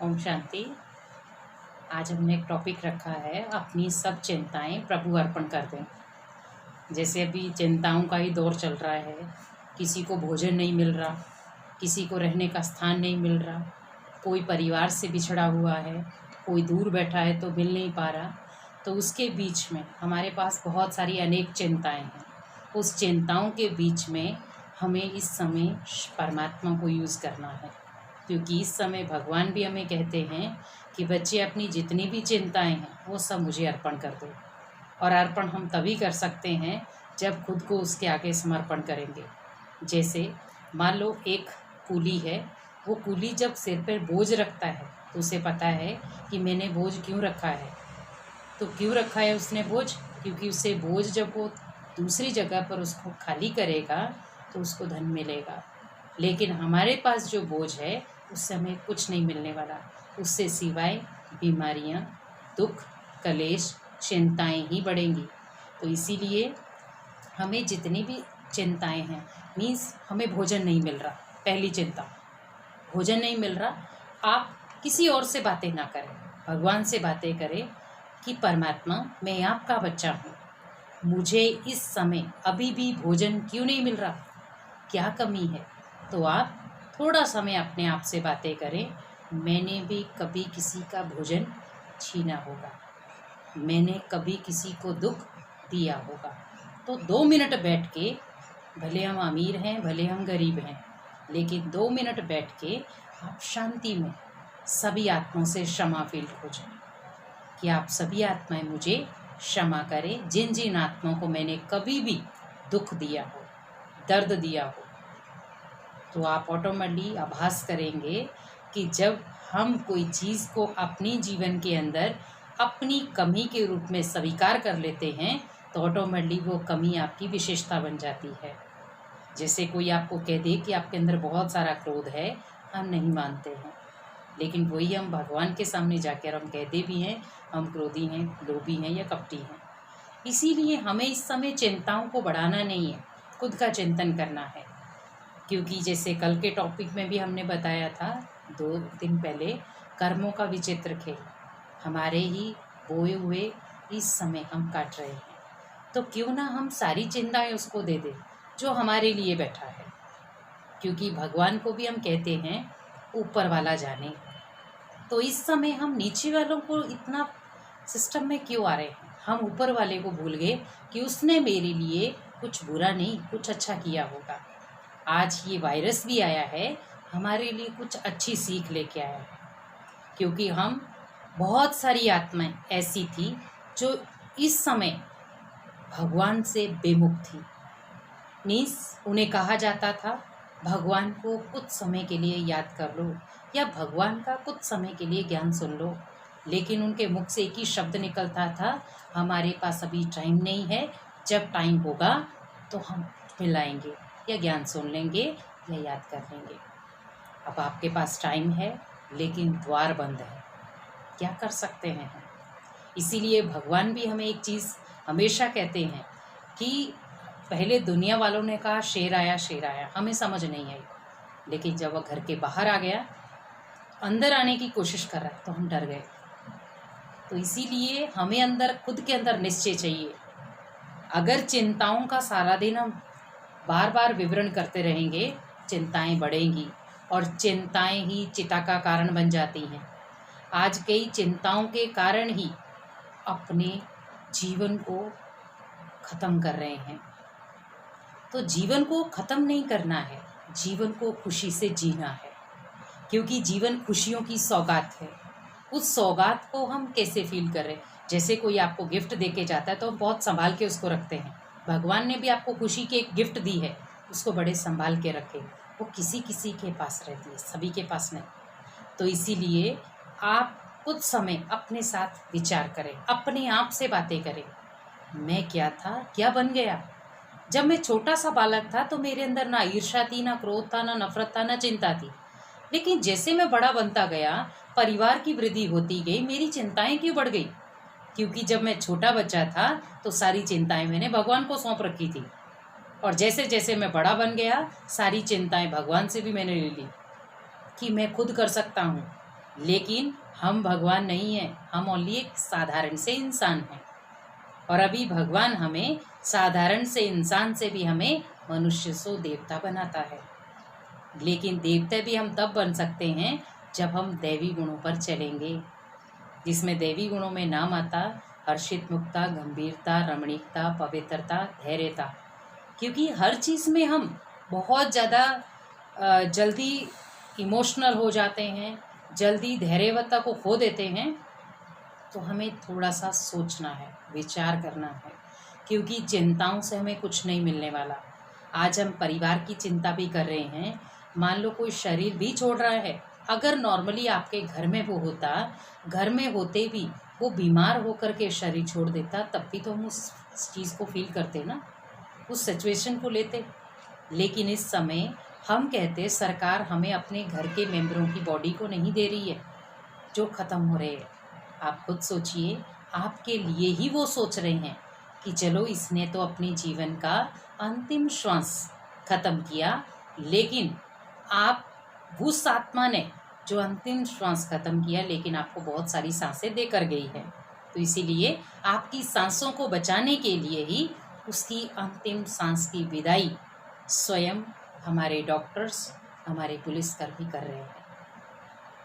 ओम शांति। आज हमने एक टॉपिक रखा है, अपनी सब चिंताएं प्रभु अर्पण कर दें। जैसे अभी चिंताओं का ही दौर चल रहा है, किसी को भोजन नहीं मिल रहा, किसी को रहने का स्थान नहीं मिल रहा, कोई परिवार से बिछड़ा हुआ है, कोई दूर बैठा है तो मिल नहीं पा रहा। तो उसके बीच में हमारे पास बहुत सारी अनेक चिंताएं हैं। उस चिंताओं के बीच में हमें इस समय परमात्मा को यूज़ करना है, क्योंकि इस समय भगवान भी हमें कहते हैं कि बच्चे अपनी जितनी भी चिंताएं हैं वो सब मुझे अर्पण कर दो। और अर्पण हम तभी कर सकते हैं जब खुद को उसके आगे समर्पण करेंगे। जैसे मान लो एक कूली है, वो कूली जब सिर पर बोझ रखता है तो उसे पता है कि मैंने बोझ क्यों रखा है। तो क्यों रखा है उसने बोझ? क्योंकि उसे बोझ जब वो दूसरी जगह पर उसको खाली करेगा तो उसको धन मिलेगा। लेकिन हमारे पास जो बोझ है उससे हमें कुछ नहीं मिलने वाला, उससे सिवाय बीमारियां, दुख, कलेश, चिंताएं ही बढ़ेंगी। तो इसीलिए हमें जितनी भी चिंताएं हैं, मीन्स हमें भोजन नहीं मिल रहा, पहली चिंता भोजन नहीं मिल रहा। आप किसी और से बातें ना करें, भगवान से बातें करें कि परमात्मा मैं आपका बच्चा हूँ, मुझे इस समय अभी भी भोजन क्यों नहीं मिल रहा, क्या कमी है। तो आप थोड़ा समय अपने आप से बातें करें, मैंने भी कभी किसी का भोजन छीना होगा, मैंने कभी किसी को दुख दिया होगा। तो 2 मिनट बैठ के, भले हम अमीर हैं भले हम गरीब हैं, लेकिन 2 मिनट बैठ के आप शांति में सभी आत्माओं से क्षमा फील खोजें कि आप सभी आत्माएं मुझे क्षमा करें, जिन जिन आत्माओं को मैंने कभी भी दुख दिया हो, दर्द दिया हो। तो आप ऑटोमेटिकली आभास करेंगे कि जब हम कोई चीज़ को अपने जीवन के अंदर अपनी कमी के रूप में स्वीकार कर लेते हैं तो ऑटोमेटिकली वो कमी आपकी विशेषता बन जाती है। जैसे कोई आपको कह दे कि आपके अंदर बहुत सारा क्रोध है, हम नहीं मानते हैं, लेकिन वही हम भगवान के सामने जाकर हम कहते भी हैं हम क्रोधी हैं, लोभी हैं या कपटी हैं। इसीलिए हमें इस समय चिंताओं को बढ़ाना नहीं है, खुद का चिंतन करना है। क्योंकि जैसे कल के टॉपिक में भी हमने बताया था 2 दिन पहले, कर्मों का विचित्र खेल, हमारे ही बोए हुए इस समय हम काट रहे हैं। तो क्यों ना हम सारी चिंताएं उसको दे दें जो हमारे लिए बैठा है, क्योंकि भगवान को भी हम कहते हैं ऊपर वाला जाने। तो इस समय हम नीचे वालों को इतना सिस्टम में क्यों आ रहे हैं, हम ऊपर वाले को भूल गए कि उसने मेरे लिए कुछ बुरा नहीं कुछ अच्छा किया होगा। आज ये वायरस भी आया है, हमारे लिए कुछ अच्छी सीख लेके आया है, क्योंकि हम बहुत सारी आत्माएं ऐसी थी जो इस समय भगवान से बेमुख थी। मीन्स उन्हें कहा जाता था भगवान को कुछ समय के लिए याद कर लो या भगवान का कुछ समय के लिए ज्ञान सुन लो, लेकिन उनके मुख से एक ही शब्द निकलता था, हमारे पास अभी टाइम नहीं है, जब टाइम होगा तो हम मिलाएंगे या ज्ञान सुन लेंगे या याद कर लेंगे। अब आपके पास टाइम है लेकिन द्वार बंद है, क्या कर सकते हैं हम। इसीलिए भगवान भी हमें एक चीज़ हमेशा कहते हैं कि पहले दुनिया वालों ने कहा शेर आया शेर आया, हमें समझ नहीं आई, लेकिन जब वह घर के बाहर आ गया, अंदर आने की कोशिश कर रहा है तो हम डर गए। तो इसीलिए हमें अंदर खुद के अंदर निश्चय चाहिए। अगर चिंताओं का सारा दिन हम बार बार विवरण करते रहेंगे, चिंताएं बढ़ेंगी और चिंताएं ही चिता का कारण बन जाती हैं। आज कई चिंताओं के कारण ही अपने जीवन को ख़त्म कर रहे हैं। तो जीवन को ख़त्म नहीं करना है, जीवन को खुशी से जीना है, क्योंकि जीवन खुशियों की सौगात है। उस सौगात को हम कैसे फील कर रहे हैं। जैसे कोई आपको गिफ्ट दे के जाता है तो हम बहुत संभाल के उसको रखते हैं। भगवान ने भी आपको खुशी की एक गिफ्ट दी है, उसको बड़े संभाल के रखें। वो किसी किसी के पास रहती है, सभी के पास नहीं। तो इसीलिए आप कुछ समय अपने साथ विचार करें, अपने आप से बातें करें, मैं क्या था, क्या बन गया। जब मैं छोटा सा बालक था तो मेरे अंदर ना ईर्ष्या थी, ना क्रोध था, ना नफरत था, ना चिंता थी। लेकिन जैसे मैं बड़ा बनता गया, परिवार की वृद्धि होती गई, मेरी चिंताएं क्यों बढ़ गई। क्योंकि जब मैं छोटा बच्चा था तो सारी चिंताएं मैंने भगवान को सौंप रखी थी, और जैसे जैसे मैं बड़ा बन गया सारी चिंताएं भगवान से भी मैंने ले ली कि मैं खुद कर सकता हूँ, लेकिन हम भगवान नहीं हैं, हम ओनली एक साधारण से इंसान हैं। और अभी भगवान हमें साधारण से इंसान से भी हमें मनुष्य से देवता बनाता है। लेकिन देवता भी हम तब बन सकते हैं जब हम दैवी गुणों पर चलेंगे, जिसमें दैवी गुणों में नाम आता हर्षित मुक्ता, गंभीरता, रमणीकता, पवित्रता, धैर्यता। क्योंकि हर चीज़ में हम बहुत ज़्यादा जल्दी इमोशनल हो जाते हैं, जल्दी धैर्यवत्ता को खो देते हैं। तो हमें थोड़ा सा सोचना है, विचार करना है, क्योंकि चिंताओं से हमें कुछ नहीं मिलने वाला। आज हम परिवार की चिंता भी कर रहे हैं, मान लो कोई शरीर भी छोड़ रहा है, अगर नॉर्मली आपके घर में वो होता, घर में होते भी वो बीमार होकर के शरीर छोड़ देता, तब भी तो हम उस चीज़ को फील करते ना, उस सिचुएशन को लेते। लेकिन इस समय हम कहते सरकार हमें अपने घर के मेंबरों की बॉडी को नहीं दे रही है जो ख़त्म हो रहे हैं। आप खुद सोचिए, आपके लिए ही वो सोच रहे हैं कि चलो इसने तो अपने जीवन का अंतिम श्वास ख़त्म किया, लेकिन आप उस आत्मा ने जो अंतिम श्वास ख़त्म किया लेकिन आपको बहुत सारी सांसें देकर गई है। तो इसीलिए आपकी सांसों को बचाने के लिए ही उसकी अंतिम सांस की विदाई स्वयं हमारे डॉक्टर्स, हमारे पुलिसकर्मी कर रहे हैं।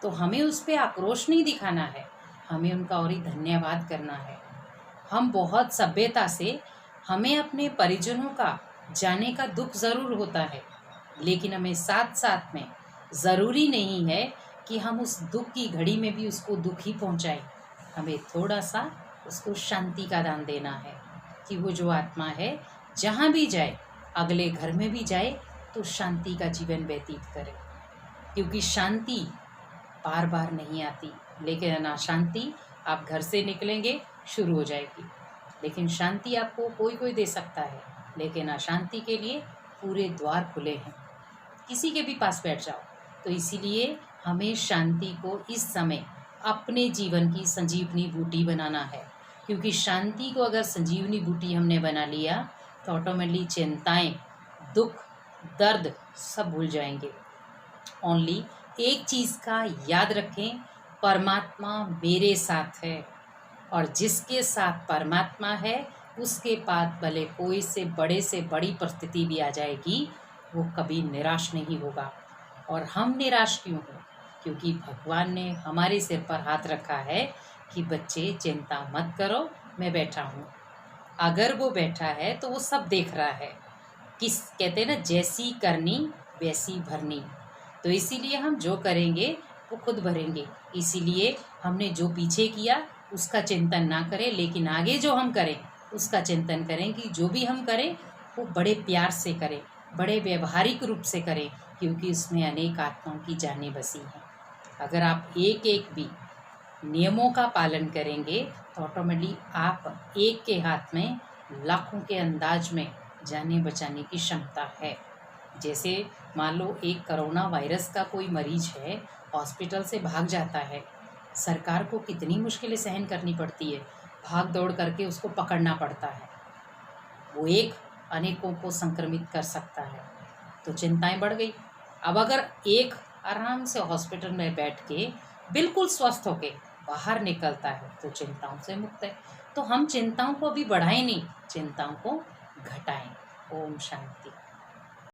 तो हमें उस पर आक्रोश नहीं दिखाना है, हमें उनका और ही धन्यवाद करना है। हम बहुत सभ्यता से, हमें अपने परिजनों का जाने का दुख ज़रूर होता है, लेकिन हमें साथ साथ में ज़रूरी नहीं है कि हम उस दुख की घड़ी में भी उसको दुख ही पहुँचाएं। हमें थोड़ा सा उसको शांति का दान देना है कि वो जो आत्मा है जहाँ भी जाए, अगले घर में भी जाए तो शांति का जीवन व्यतीत करे। क्योंकि शांति बार बार नहीं आती, लेकिन अशांति आप घर से निकलेंगे शुरू हो जाएगी। लेकिन शांति आपको कोई कोई दे सकता है, लेकिन अशांति के लिए पूरे द्वार खुले हैं, किसी के भी पास बैठ जाओ। तो इसीलिए हमें शांति को इस समय अपने जीवन की संजीवनी बूटी बनाना है। क्योंकि शांति को अगर संजीवनी बूटी हमने बना लिया तो ऑटोमेटिकली चिंताएं, दुख, दर्द सब भूल जाएंगे। ओनली एक चीज़ का याद रखें, परमात्मा मेरे साथ है, और जिसके साथ परमात्मा है उसके पास भले कोई से बड़ी परिस्थिति भी आ जाएगी, वो कभी निराश नहीं होगा। और हम निराश क्यों हो? क्योंकि भगवान ने हमारे सिर पर हाथ रखा है कि बच्चे चिंता मत करो, मैं बैठा हूँ। अगर वो बैठा है तो वो सब देख रहा है। किस कहते हैं ना, जैसी करनी वैसी भरनी। तो इसीलिए हम जो करेंगे वो खुद भरेंगे। इसीलिए हमने जो पीछे किया उसका चिंतन ना करें, लेकिन आगे जो हम करें उसका चिंतन करें कि जो भी हम करें वो बड़े प्यार से करें, बड़े व्यवहारिक रूप से करें, क्योंकि उसमें अनेक आत्माओं की जानें बसी हैं। अगर आप एक एक भी नियमों का पालन करेंगे तो ऑटोमेटिकली आप एक के हाथ में लाखों के अंदाज में जाने बचाने की क्षमता है। जैसे मान लो एक कोरोना वायरस का कोई मरीज है, हॉस्पिटल से भाग जाता है, सरकार को कितनी मुश्किलें सहन करनी पड़ती है, भाग दौड़ करके उसको पकड़ना पड़ता है। वो एक अनेकों को संक्रमित कर सकता है, तो चिंताएं बढ़ गई। अब अगर एक आराम से हॉस्पिटल में बैठ के बिल्कुल स्वस्थ होके बाहर निकलता है तो चिंताओं से मुक्त है। तो हम चिंताओं को भी बढ़ाएं नहीं, चिंताओं को घटाएं। ओम शांति।